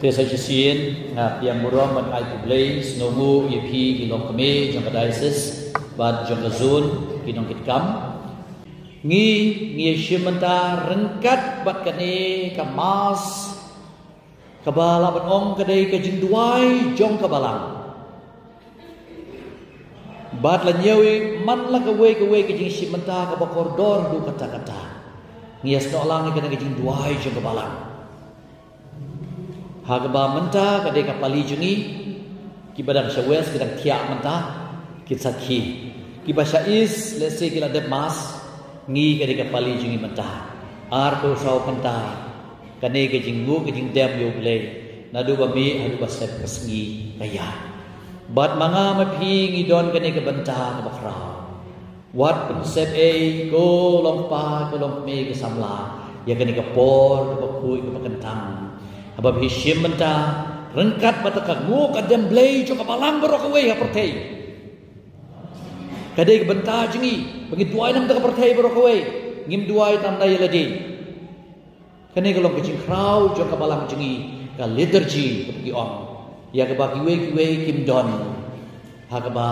Thế sai xin yang murom ban ai public snongu yepi kilong kami jong diocese ban jong zone kinong kitkam ngi shimanta rengkat bat kane kamas kabala ban ong kadai ka jing duai jong kabalang bat la nyewi man la kawe ka jing shimanta ka bakordor du kata-kata ngi asno lang ka jing duai jong kabalang Hagba menta kadai kapali jungi kibadang syawes kadang tiak menta kitsaki kibasha is let's say kila dep mas ngi kadai kapali jungi menta arto saw menta kanai ke jinggu ke jing dem yo play nadu bami adu basep kesngi kaya bat manga mapi ngi don kanai ke benta ke bakra wat konsep ko lompa ko lompe ke samla ya kanai ke por ke bakui ke bakentang Abab hishim menta rengkat batakak mu kadem blay jo kapalang berok away hapertei kadai benta jingi bagi duai nam tak hapertei berok away ngim duai tam dai ladi kanai kalong kecing krau jo kapalang jingi ka liturgy bagi on ya ka bagi we kim don hakaba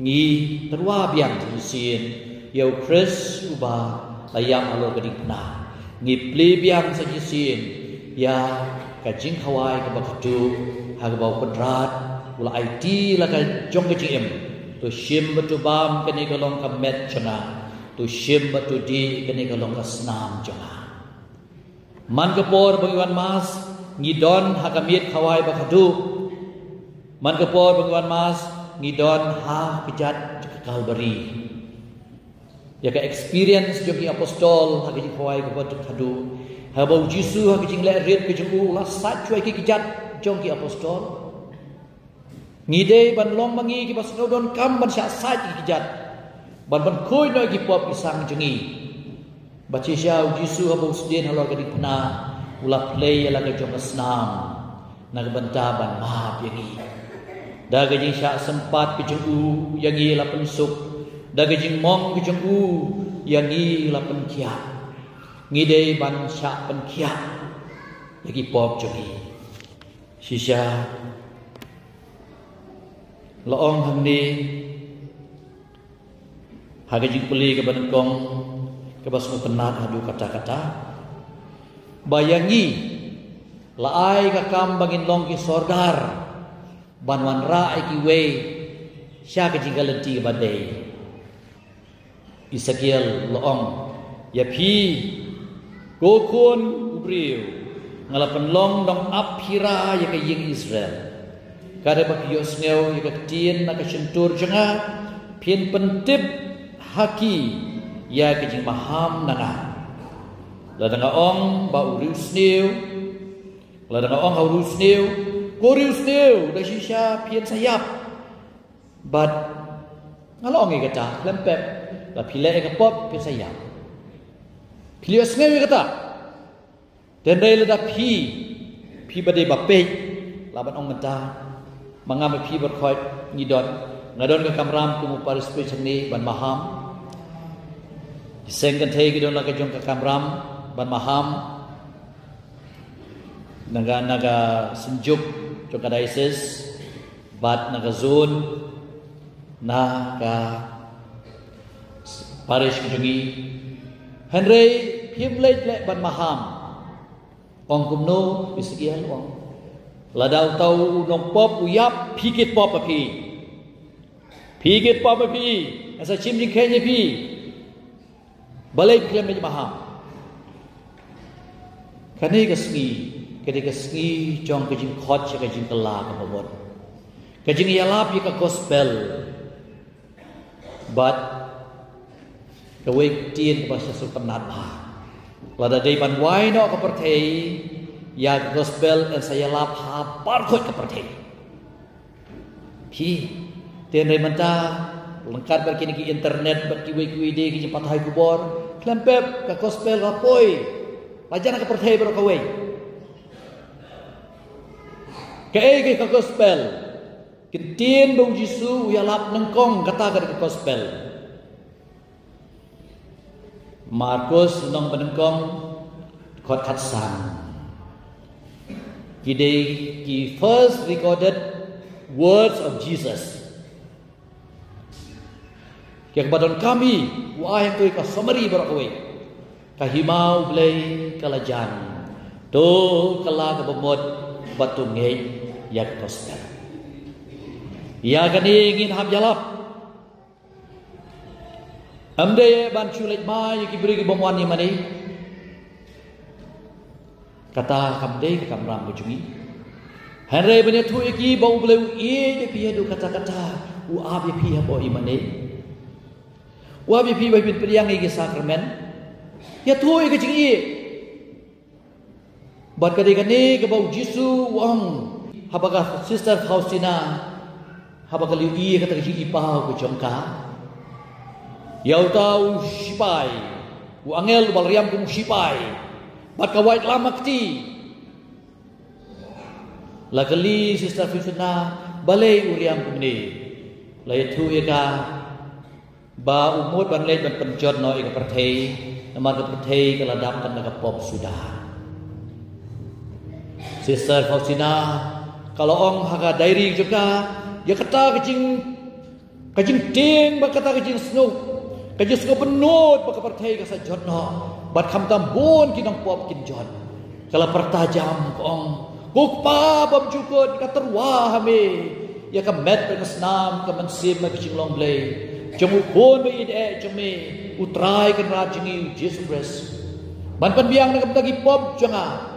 ngi terwa biang jisin yau kris uba ayam alo kading na ngi ple biang sajisin ya kajing hawai ka bakatu hagbau pedrat ula IT la ka jong kajing to shim batu bam kani kalong ka met chana to shim batu di kani kalong ka snam chana man ka por bangwan mas ngidon hakamit hawai bakatu man ka por bangwan mas ngidon ha kejat Calvary ya ka experience jogi apostol hakajing hawai ka batu kadu Habau Jisu hak jing le red ke jing ulah sat cuai ki kijat jong ki apostol ngide ban long mangi ki pas nodon kam ban sat sat ki kijat ban khoi noi ki pop isang jengi bachi sha Jisu habau sedin halor ka dipna ulah play ala ka jong snam na banta ban ma yangi da ga jing sha sempat ki jing yangi la pensuk da ga jing mong ki jing yangi la penkia ngidei ban syak penkiak lagi pop jogi sisya loong hamni hagajing puli ke banengkong ke basmu penat adu kata-kata bayangi laai kakam bangin long ki sorgar banwan ra ki we sya ke jinggalenti badai Isakiel loong ya pi Gokun ubriu ngalapan long dong aphira ya ke ying Israel kada bak yosneu ya ke tien na ke sentur jenga pien pentip haki ya ke jing maham nanga ladanga ong ba urius neu ladanga ong haurus neu korius neu da shisha pien sayap bat ngalong e kata lempep la pile e ke pop pien sayap Pilih sengaja kata, dan dari ledak pi badai bapek, laban ong mentah, mengambil pi berkait ngadon ke kamram kumu paris pecah ni ban maham, disengkan teh gidon lagi jong ke kamram ban maham, naga senjuk jong ke diocese, bat naga zone, naga paris kejongi. Henry Himlet lek ban maham ong kumno isigian ong ladau tau nong pop uyap pikit pop api asa chim jing kenya pi balai klem maham kani kasngi jong kejing khot che kejing kala ka bobot kejing yalap ka gospel but Kawai tien bahasa sultan napa. Lada day ban wai no kepertei ya gospel dan saya lapha parkot kepertei. Pi tien day menta lengkap berkini ki internet berkiwi de ki patahai kubor klempep ka gospel lapoi. Lajan kepertei bro kawai. Ke gospel. Kitien bau Jisu ya lap nengkong kata ke gospel. Markus nong penengkong kot katsan He first recorded words of Jesus. Kaya kepadon kami, wahai yang ka summary barakaway, kahimau blay kalajan, to kala kabamod batungay yak gospel. Ya gani ingin habjalap. Amde ban chulet mai kibri kibongwan ni mani. Kata kamde kamram bujungi. Henry bene tu iki bau bleu ye pi adu kata-kata u abi pi habo imane. U abi pi bai pin priang iki sakramen. Ya tu iki jingi. Bat kadi-kadi ke bau Jisu wang habaga Sister Faustina habaga liu i kata ki ipau ke jongka. Yau tau sipai. U angel balriam kum sipai. Bat kawait lama kti. Lagali Sister Faustina balai uriam kum ni. Lai tu ika ba umut ban lej ban penjot no ika perthei namar ke perthei keladap kan ka pop sudah. Sister Faustina, kalau ong haga diary juga, dia kata kecing ting, kata kecing snow, kecing snow penut, baka pertai kasa jodno, bat kam tambun kinang pop kin jod. Kalau pertajam ong, kukpa bam cukut katerwah hame, ya kamet berkesnam kemensim kecing long blay, jemu pun beide jeme utrai kan rajengi Jesus Christ. Ban penbiang nak bagi pop jangan.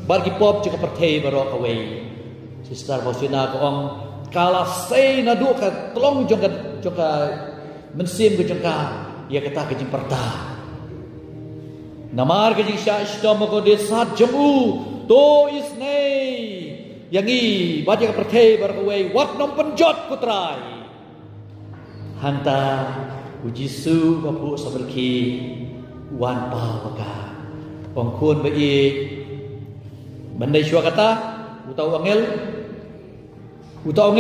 Bagi pop juga pertai barok away. Sister Faustina ko ong kala say na do ka tlong jongka mensim ko jongka ya kata ke jimperta. Namar ke jing sya istom ko de sat jemu to isnei yangi baca ke pertai barok away wat nom penjot putrai. Hanta ujisu bapu saberki wan pa waka. Ong kun ba Bandai syua kata, utau angel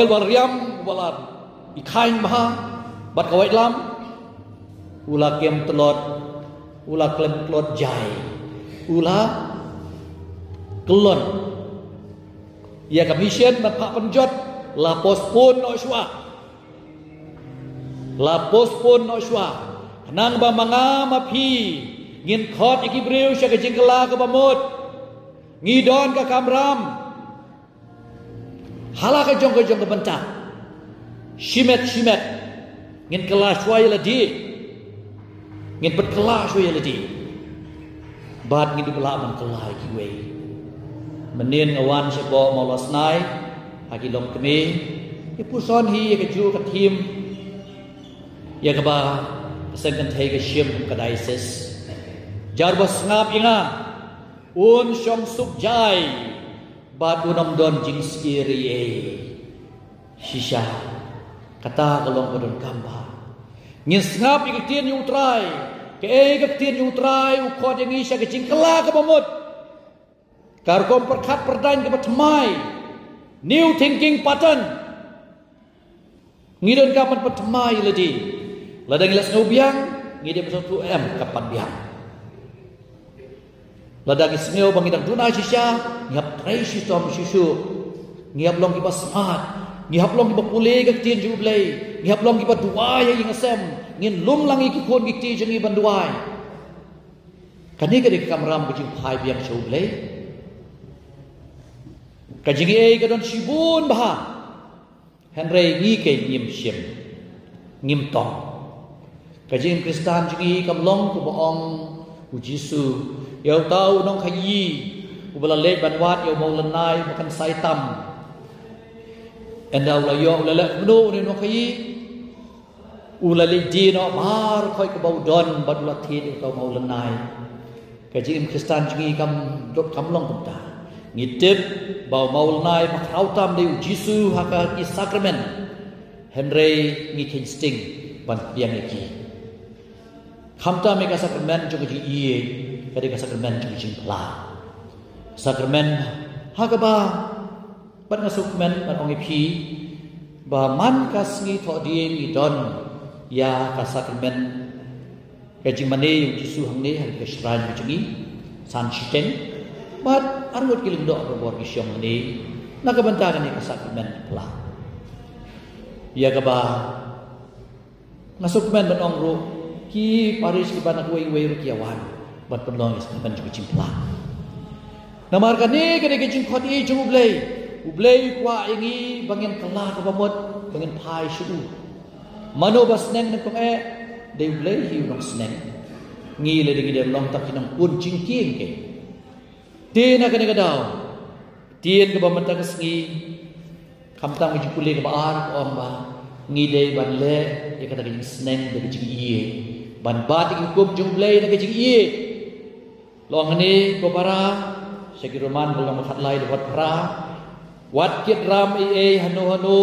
walriam walat ikain baha, bat kawait lam, ula kem telot, ula klem telot jai, ula kelon. Ia commission bat pak penjot, la pospon no syua, kenang ba manga mapi, ngin khot ikibriu sya kejingkela ke bamut. Ngidon ke kamram hala ke jong ke bentak shimet ngin kelas waya ladi ngin berkelas waya ladi bat ngin dibela man kelai kiwe menin ngawan sebo maulas nai hagi long kemi ipuson hi ke ju ke tim ya ke ba pesen kan thai ke shim ke diocese jar bos ngap inga un syong suk jai bat unam don jing skiri shisha kata kalong kodon kamba ngin ngap ikitien yu utrai ke ikitien yu utrai u kod yang isya ke jing kela ke bamut kar kom perkat perdain ke batmai new thinking pattern ngidon kapan batmai ladi ladang ilas ngobiang ngide bersatu kapan biang Ladang isngeu bangidang dunai sisya, ngihap trai sistom sisu, ngihap long kiba smart, ngihap long kiba pulih ke tien jublay, ngihap long kiba duai yang ngasem, ngin lum lang ikikon gikti jengi banduai. Kani kadi kamram kejing pai biang jublay, kajingi kadon sibun baha, Henry ngike ngim sim, ngim tong, kajing Kristan jengi kamlong kubaong ujisu. Yau tahu nong kayi ubala lek banwat yau mau lenai makan saitam enda ulayo ulalak menu ni nong kayi ulalik di no mar koi ke bau don badulat tin tau mau lenai kaji Kristan jengi kam dok kamlong kumta ngitip bau mau lenai makrautam di ujisu haka ki sakramen Henry ngikin sting ban biang iki kamta meka sakramen juga ji iye kadang sakramen jing pla sakramen hagaba ban ngasukmen ban ongipi ba man kasngi tho ding idon ya ka sakramen kajing mane Yesu hangne han ke shrine jingi san shiten but armut kiling do berbor kisyong ni nakabantagan ni kasakmen pula ya gaba ngasukmen benong ru ki Paris ki banak wei rukiawan bat penlong is ban juga cimpla namarkan ni kene kecing khoti jung ublei kwa ingi bangin kala ka bamot bangin pai shu mano basnen ne kong de ublei hi nok snen ngi le de long tak kinang pun jingking ke tin na kene kadaw tien ka bamata ka sngi kamtang ji pule ka baar om ba ngi de ban le ya kata ka snen de jing ie ban bat ki kum jung ublei na ka jing ie long ni ko para sekiruman belum khatlai de wat pra wat kit ram hanu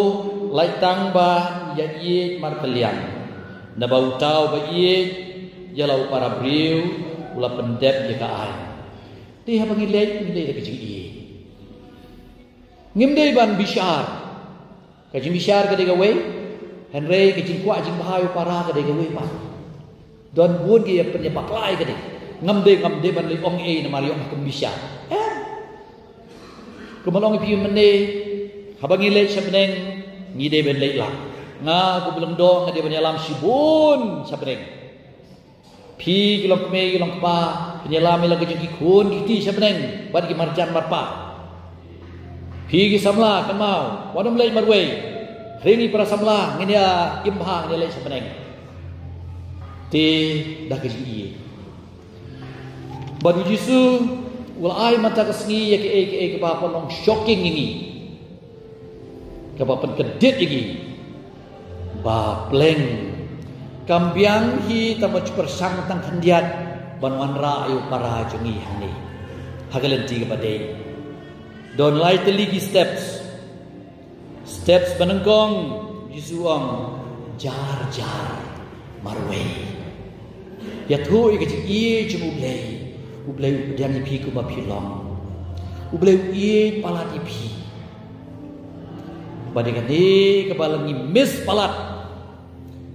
lai tang ba ya ie mar kalian na bau tau ba ie ya lau para briu ula pendep ya ka ai ti ha bangilai ni de kecing ie ngim dei ban bishar ka jing bishar ka de ga we henry ka jing kwa jing bahai para ka de ga we pa don bun ki pen ya paklai ka de ngam de ban le ong na mari ong kum bishar kumalong ipi mene habangi le sabneng ngide ben le la nga ku belum do ngade ben alam sibun sabneng pi kilong me kilong pa penyelam ila kejung ki kun ki sabneng bad ki marjan marpa pi ki samla kamau wadam le marwe ringi para samla nginya imhang le sabneng ti dah ke ji badu jisu walai mata kesngi ya ke bapa long shocking ini ke bapa kedit lagi ba pleng kambiang hi tamat persang tang kandiat banwan ra ayu para jungi hani hagalenti ke badai don lai teligi steps banengkong jisuang jar marwe ya thu ke ji jumublei ublei udian ipi ku ba pilong ublei i palat ipi badingan ni kebalangi mis palat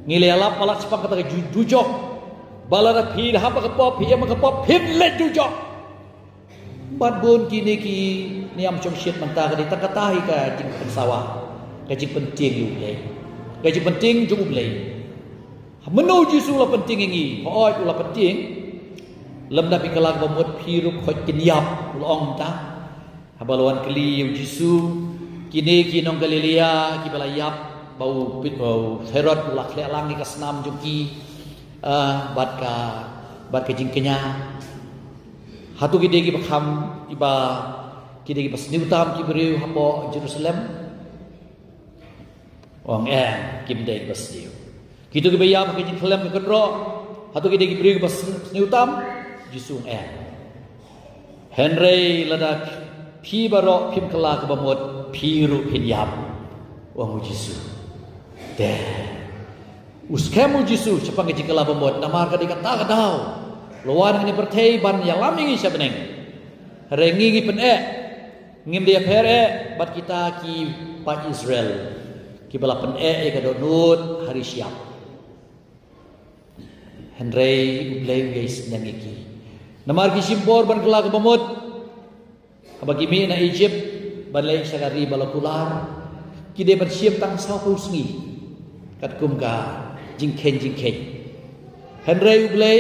ngile ala palat sepak kata jujok balara pi ha pa kapop pi ma kapop hit le jujok bad bon kini ki niam chong shit manta ka di takatahi ka jing pensawa ka jing penting ublei ka jing penting ju ublei menuju sula penting ini oi ula penting lam nabi kalang bamut pirup khot kinyap ulong ta habaluan keli jisu kini kinong Galilea ki balayap bau Herod ulak lelang ni kasnam juki bat ka jingkenya hatu kide ki bakham iba kide ki basniutam ki beriu hapo Jerusalem wong kim dei basniu kitu ki bayap ki Jerusalem ki kodro hatu kide ki beriu basniutam Jisung Henry ladak pi barok pim kala ke bamot piru pinyap wang Jisu de uskemu Jisu sepang ke kala bamot namar ka dikata kadau luar ni pertei ban yang lamingi sabneng rengi gi pen ngim dia pere bat kita ki pa Israel ki bala pen ka donut hari siap Henry ublei guys nyangiki namar kisimpor ban kelak bamut abagi mi na Egypt balai sagari balakular kide bersiap tang sau sngi kat kum ka jingken Henry ublei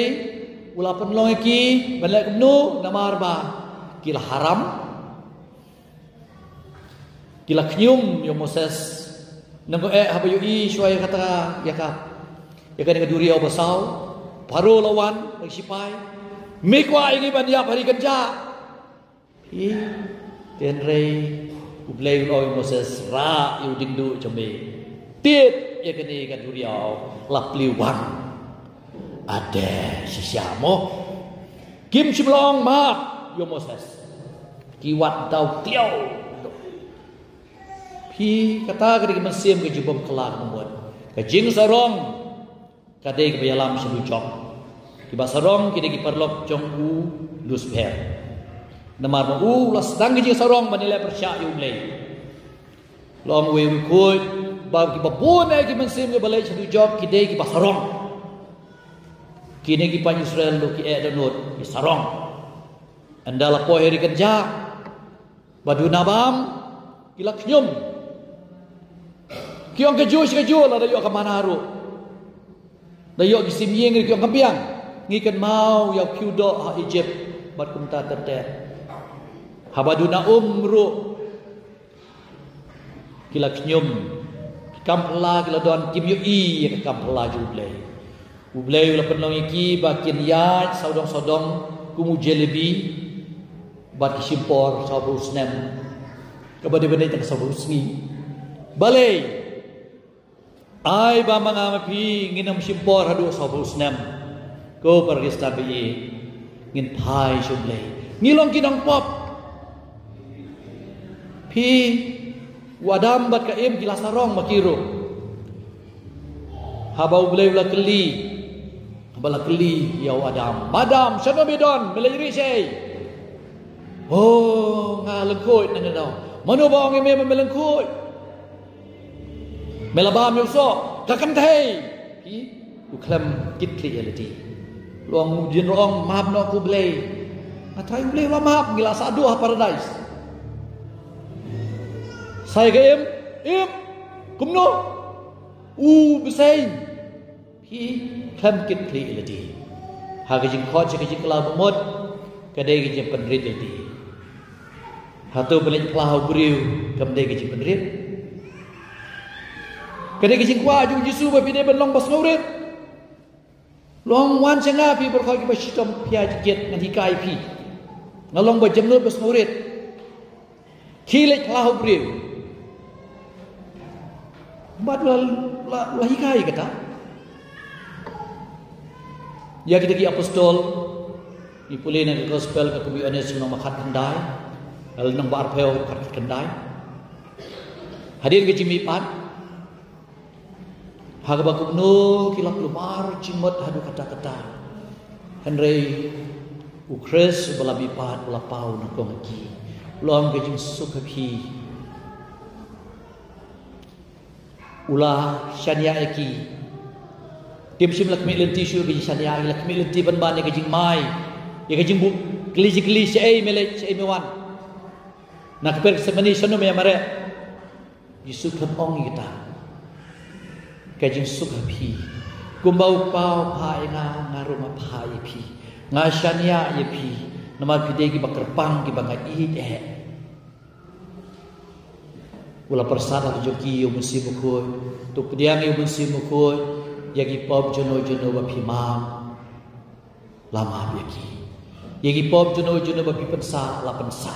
ulapan longeki balai kumnu namar ba kila haram kila knyum yo Moses nanggo habayu i syuai kata yakap yakan duri au basau paru lawan bersipai mikwa ini banyak hari kerja. Tenrei ublei oi Moses ra yu dingdu jombe. Tit ya kene kan duriau lap liwang. Ada sisiamo. Kim siblong mak yo Moses. Kiwat tau tiau. Pi kata ke mesim ke jubom kelak membuat. Ke jing sarong kadai ke bayalam selucok. Kiba sarong kini kiparlok jong u lusper. Namar mo u las dang ji sarong manila persya ublei. Long we could ba kiba bona ki mensim ke balai satu job kidai kiba sarong. Kini kipa Israel lo ki donut ki sarong. Andala po heri kerja badu nabam kilak nyum kiong keju lah dayo ka manaru dayo gisim yeng kiong kampiang ngikan mau ya kyudo ha Egypt bat kumta terter habadu na umru kilak nyum kampla kila don kim yu i ka kampla jublei ublei la penong iki bakin ya sodong kumu jelebi bat kisimpor sabu snem kabade-bade tak sabu sni balai ai ba mga mapi nginam simpor hadu sabu snem ko pergista bi ngin pai sublei ngilong kinang pop pi wadam bat ka im kilasarong makiro habau blei la keli bala keli ya wadam madam sano bidon melajri sei oh ngalengkoi nang daw mano ba ang ime melengkoi melabam yo so kakan thei ki uklam kitli yalati luang mujin roong maaf no ku blei atai blei wa maaf gila sadu paradise saya ke im kumno besai pi klam kitli yalati ha gajing khot je gajing kala bomot kadai gajing penrit yalati hatu balik pelahu beriu kamdai gajing penrit kadai gajing kwa ju jisu ba pide ben long bas ngaurit long wan changa pi berkhoi ki basitom pia jet ngan hikai pi ngalong ba jamnut bas ngaurit khilek pelahu beriu bat la hikai kata ya kita ki apostol ipulin ang gospel ka kubi ones nang makat kendai al nang bar pheo kat kendai hadir ke jimi pat hagaba kubno kilak lumar cimot hadu kata-kata henrei ukres bala bipat bala pau na kongki long ke jing sukaphi ulah syania eki tim sim lakmi lenti syu ke syania lakmi lenti ban ban ke jing mai ya ke jing bu kli sei mele sei mewan nak per semani sono me mare yisukap ong kita kajing sukaphi kumbau pau pai nga ngaruma pai phi nga syania ye phi nama pide ki bakerpang ki banga i ula persada joki yo musim ko tu pediang yo musim ko yagi pop jono ba phimam lama yaki yagi pop jono ba pipensa la pensa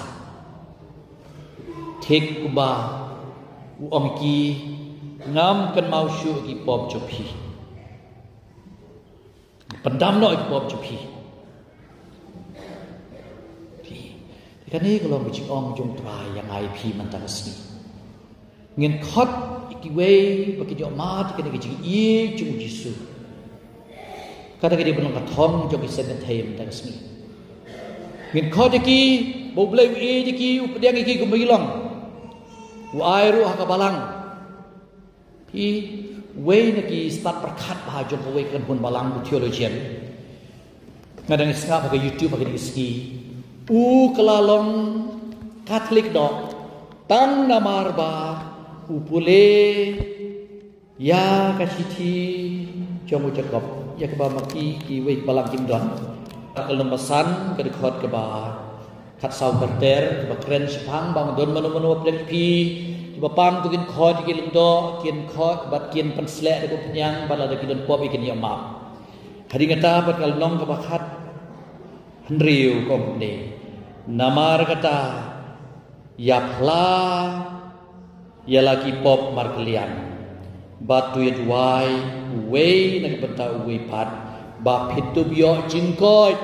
thek kuba u omki ngam kan mau syu ki pop jopi pendam no ki pop jopi kan ni kalau bici ong jong try yang IP mantasni ngin khot ki we baki jo mat ki ni ji chung jisu kata ki belum kathong jo ki sen them tasni ngin khot ki bo blai ki updiang ki gumbilong u airu hakabalang pi we na ki start perkhat ba jo we kan hun balang bu theologian ngadang ngap ke YouTube ke ski kelalong Katolik dok tang namarba upule ya kasiti jomu cakap ya keba maki ki we balang kimdon kelembasan ke dekhot keba khat sau kerter keba kren sepang bang don manu plek pi keba pang tukin khot ki lemdo kien khot bat kien penslek de penyang bala de kidon pop ikin ya map hari ngata bat kal nong keba khat hendriu komne namar kata ya pla ya lagi pop markelian batu ya duai we nak benta we pat ba pitu bio jingkoi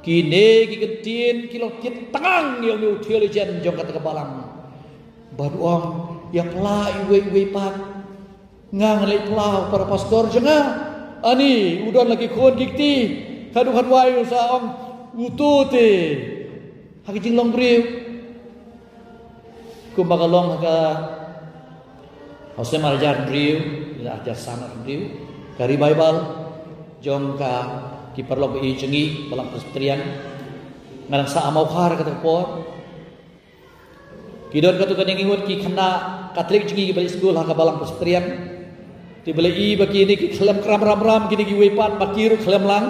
kine ki ketin kilo kit tang yang ni theologian jong kata kebalang badu ong ya pla we pat ngang le pla para pastor jenga ani udon lagi kon dikti kadu kadwai sa ong utute haki jing long briu kumbaga long haka hause marajar briu ila ajar sana briu kari bible jong ka ki perlo be jengi balang presbyterian ngarang sa amau khar kata por Kidon katu kaning ingut ki khana Katolik jingi balik school ha kabalang Presbyterian. Ti balik I baki ni ki khlem kram ram kini ki wepat bakiru khlem lang.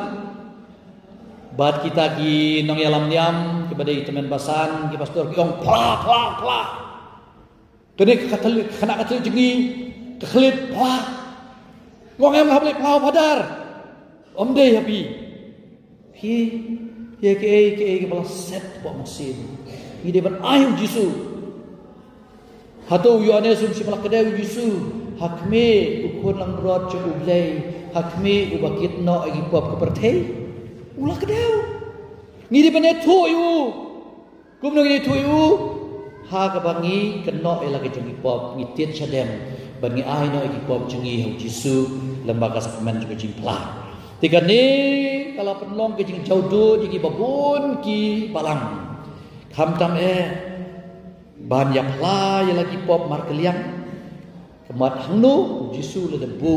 Bat kita ki nong yalam niam ki badai temen basan ki pastor ki ong pla. Kene Katolik khana Katolik jingi khlip pla. Ngong em hablik plau padar. Om dei happy. Pi ye ke bala set po mesin. Ni de ban ayu Jisu. Hatu yo ane sum si bala kedai Jisu. Hakme ukun lang rod chu ublei. Hakme ubakit no agi pop ke perthei. Ulah kedai. Ni de ban tu yu. Kum no ni tu yu. Ha ka bangi keno ela ke jengi pop ni tiet chadem. Bangi ai no agi pop jengi hu Jisu lembaga sakramen juga jing pla. Tiga ni kalau penlong ke jing jauh do jing babun ki balang. Kam tam banyak pla ya lagi pop mar keliang. Kemat hangnu Jisu le debu.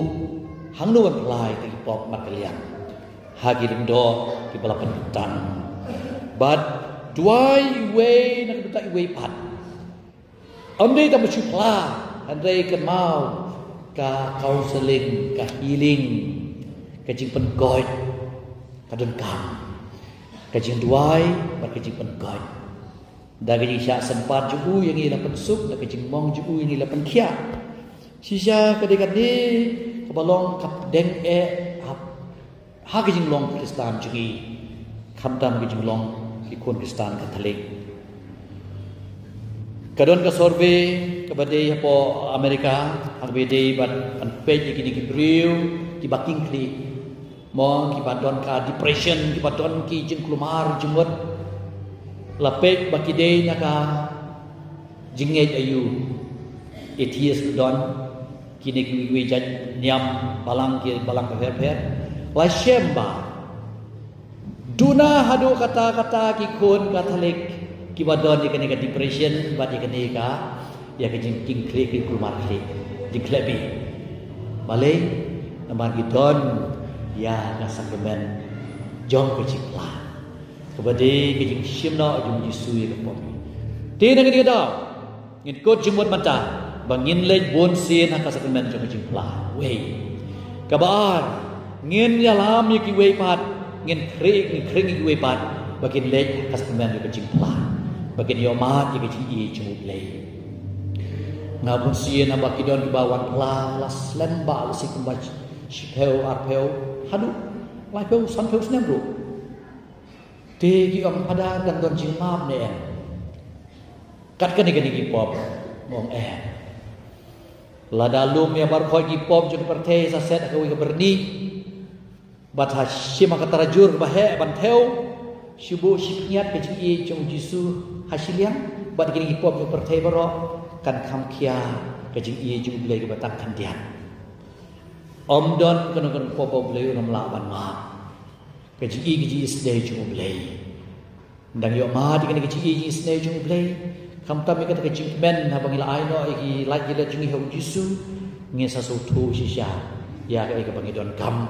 Hangnu ban pla ki pop mar keliang. Hagi dendo ki balapan hutan. But duai we nak betai we pat. Andai tak bersyukur pla. Andai kan mau ka counseling, ka healing, ka jing pengoy, ka dengkam, ka jing duai, ka jing pengoy. Da ka jing syak sempat ju yang ila pensuk, da ka jing mong ju yang ila penkia. Sisa ka dekat ni ka balong ka deng ha ka jing long Kristan jungi. Khamtam ka jing long ki kon Kristan Katolik. Kadon ka sorbe kabade po Amerika agbede ban page kini ki briu ki baking kli mo ki badon ka depression ki badon ki jin klumar jumot lapek bakide naka jingej ayu etias don kini ki wijaj nyam balang ka her la shemba duna hadu kata-kata ki kon Katolik ki badon ni kene ka depression bad kene ka ya ke jing klik ki kumar klik jing klebi balai namar gidon ya ka sakramen jong ke cikla kebade ke jing simno jung Jisu ye ko ti na ke da ngin ko jimot mata bangin le bon sin ka sakramen jong cikla we kabar ngin ya lam ye ki we pat ngin kring ki we pat bagin le ka sakramen jong cikla bagin yo mat ye ke ji jung le ngabun siya na bakidon bawan pla las lemba si kumbach shipeu arpeu hadu lapeu sanpeu snemru te gi om pada dan don jing map ne kat kan gi pop mong la dalum ya bar khoi gi pop jun perthe sa set ka wi berni bat ha shima ka tarajur bahe ban theu shibu shikniat ke ji jong Jisu hasiliang bat gi pop jun perthe baro kan kam kia ke jing ie ju blai ke batang kan dia om don kan popo blai uram la ban ma ke jing ie ji isdai ju blai ndang yo ma di kan ke jing ie isdai ju blai kam tam ke jing men ha bangila ai no i like ile jing hu Jisu nge sa so thu shisha ya ke bangi don kam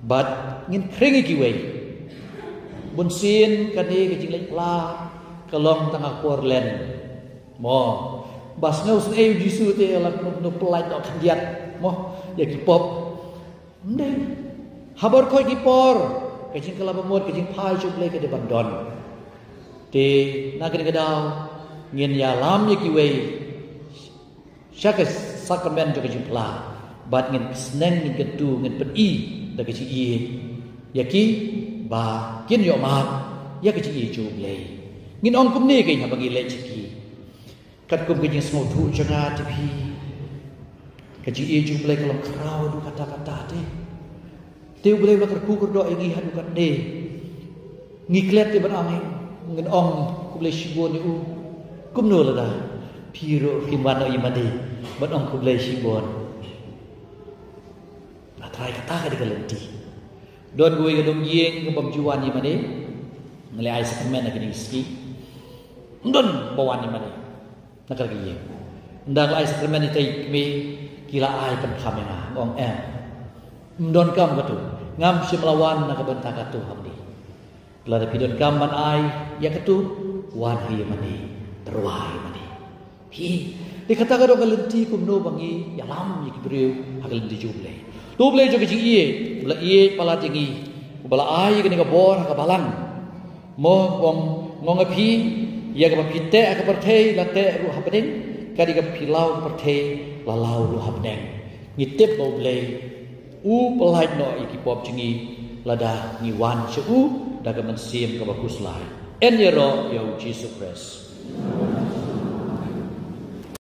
but ngin kring ki we bun sin kan ni ke jing lai pla kalong tangah porlen mo bas ngau sun ayu Jisu te la no pelai no kandiat mo ya ki pop ndai habar khoi ki por ke jing kala bamot ke jing phai chu ble ke de bandon te na ke daw ngin ya lam ye ki wei shaka sakramen jo ke jing pla bat ngin sneng ngin ke tu ngin pen I da ke ji I ya ki ba kin yo ma ya ke ji I chu ble ngin ong kum ni ke ha bangi le chi ki kat kum ke jing smau thu changa ti phi ke ji I chu ble ke lam krau du kata-kata te teu ble la kerku kerdo ngi hadu kat de ngi klet te ban angin ngin ong ku ble shibon ni u kum no la da piro kimwan no imadi ban ong ku ble shibon na trai kata ka de kalenti don gue ke dong yeng ke bamjuan imadi ngale ai sakramen na kini ski ndon bawan imadi nakal giye ndang ai sakramen ni tai me kila ai kan khamena ong ndon kam katu ngam si melawan na kabenta katu hamdi lada pidon kam man ai ya katu wan hi mani terwai mani Pi dikata kado kalenti kumno bangi yalam yikibriu hakalenti juble. Tuble jo kecing iye bela iye pala tingi bela ai kini kabor kabalang. Mo ngong api ya ka pite ka perthei late ru hapdeng kadi ka pilau perthei lalau ru hapdeng. Ngitip boble u pelai no ikipop cingi lada ngiwan shu daga mensim ka bagus lai. En yero yo Jesus Christ.